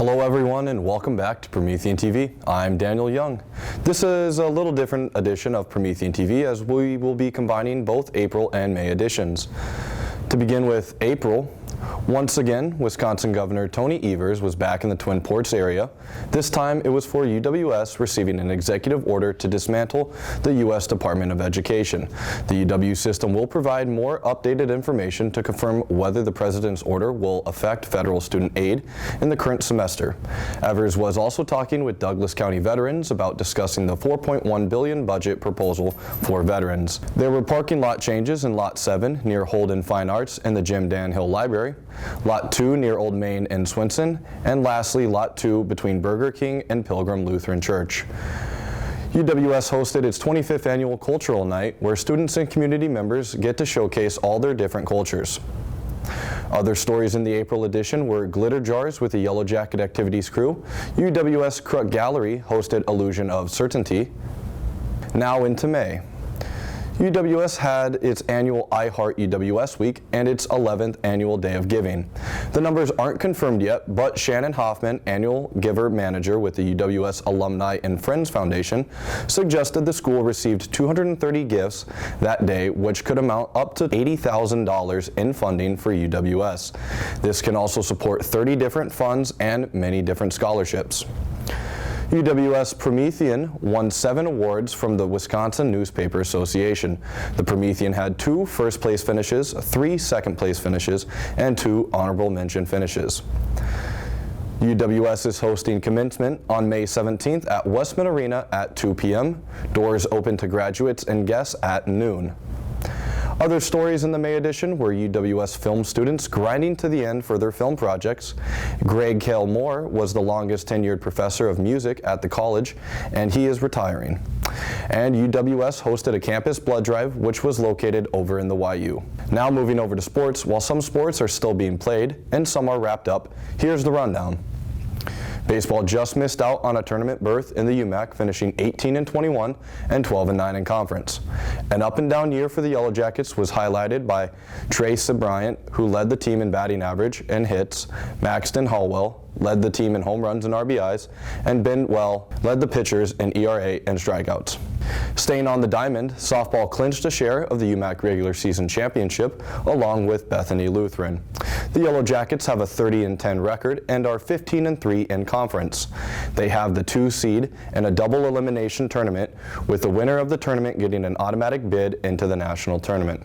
Hello everyone and welcome back to Promethean TV. I'm Daniel Young. This is a little different edition of Promethean TV as we will be combining both April and May editions. To begin with April, once again, Wisconsin Governor Tony Evers was back in the Twin Ports area. This time it was for UWS receiving an executive order to dismantle the U.S. Department of Education. The UW system will provide more updated information to confirm whether the president's order will affect federal student aid in the current semester. Evers was also talking with Douglas County veterans about discussing the $4.1 billion budget proposal for veterans. There were parking lot changes in Lot 7 near Holden Fine Arts and the Jim Dan Hill Library, Lot 2 near Old Main and Swinson, and lastly Lot 2 between Burger King and Pilgrim Lutheran Church. UWS hosted its 25th annual Cultural Night where students and community members get to showcase all their different cultures. Other stories in the April edition were glitter jars with the Yellow Jacket Activities crew, UWS Kruk Gallery hosted Illusion of Certainty. Now into May. UWS had its annual I Heart UWS Week and its 11th annual Day of Giving. The numbers aren't confirmed yet, but Shannon Hoffman, annual giver manager with the UWS Alumni and Friends Foundation, suggested the school received 230 gifts that day, which could amount up to $80,000 in funding for UWS. This can also support 30 different funds and many different scholarships. UWS Promethean won 7 awards from the Wisconsin Newspaper Association. The Promethean had 2 first-place finishes, 3 second-place finishes, and 2 honorable mention finishes. UWS is hosting commencement on May 17th at Westman Arena at 2 p.m. Doors open to graduates and guests at noon. Other stories in the May edition were UWS film students grinding to the end for their film projects. Greg Cale Moore was the longest tenured professor of music at the college, and he is retiring. And UWS hosted a campus blood drive, which was located over in the YU. Now moving over to sports, while some sports are still being played and some are wrapped up, here's the rundown. Baseball just missed out on a tournament berth in the UMAC, finishing 18-21 and 12-9 in conference. An up-and-down year for the Yellow Jackets was highlighted by Trace Bryant, who led the team in batting average and hits, Maxton Hallwell led the team in home runs and RBIs, and Ben Well led the pitchers in ERA and strikeouts. Staying on the diamond, softball clinched a share of the UMAC regular season championship along with Bethany Lutheran. The Yellow Jackets have a 30-10 record and are 15-3 in conference. They have the 2 seed in a double elimination tournament, with the winner of the tournament getting an automatic bid into the national tournament.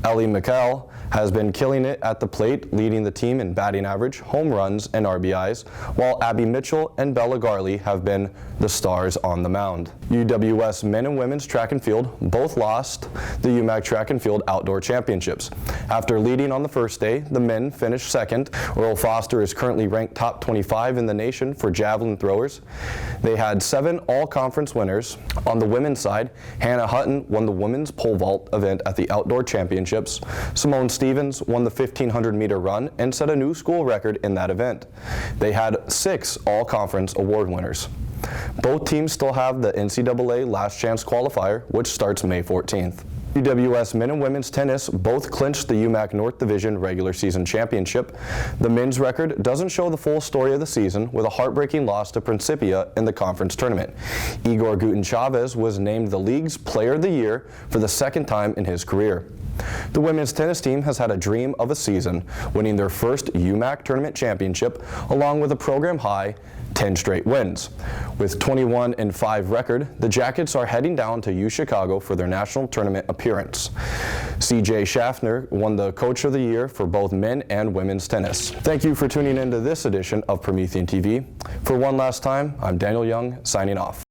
Ellie McCall has been killing it at the plate, leading the team in batting average, home runs, and RBIs, while Abby Mitchell and Bella Garley have been the stars on the mound. UWS men and women's track and field both lost the UMAC Track and Field Outdoor Championships. After leading on the first day, the men finished second. Earl Foster is currently ranked top 25 in the nation for javelin throwers. They had 7 all-conference winners. On the women's side, Hannah Hutton won the women's pole vault event at the Outdoor Championships. Simone Stevens won the 1,500-meter run and set a new school record in that event. They had 6 all-conference award winners. Both teams still have the NCAA Last Chance qualifier, which starts May 14th. UWS men and women's tennis both clinched the UMAC North Division regular season championship. The men's record doesn't show the full story of the season, with a heartbreaking loss to Principia in the conference tournament. Igor Guten-Chavez was named the league's Player of the Year for the 2nd time in his career. The women's tennis team has had a dream of a season, winning their first UMAC tournament championship, along with a program-high 10 straight wins. With 21-5 record, the Jackets are heading down to UChicago for their national tournament appearance. CJ Schaffner won the Coach of the Year for both men and women's tennis. Thank you for tuning into this edition of Promethean TV. For one last time, I'm Daniel Young, signing off.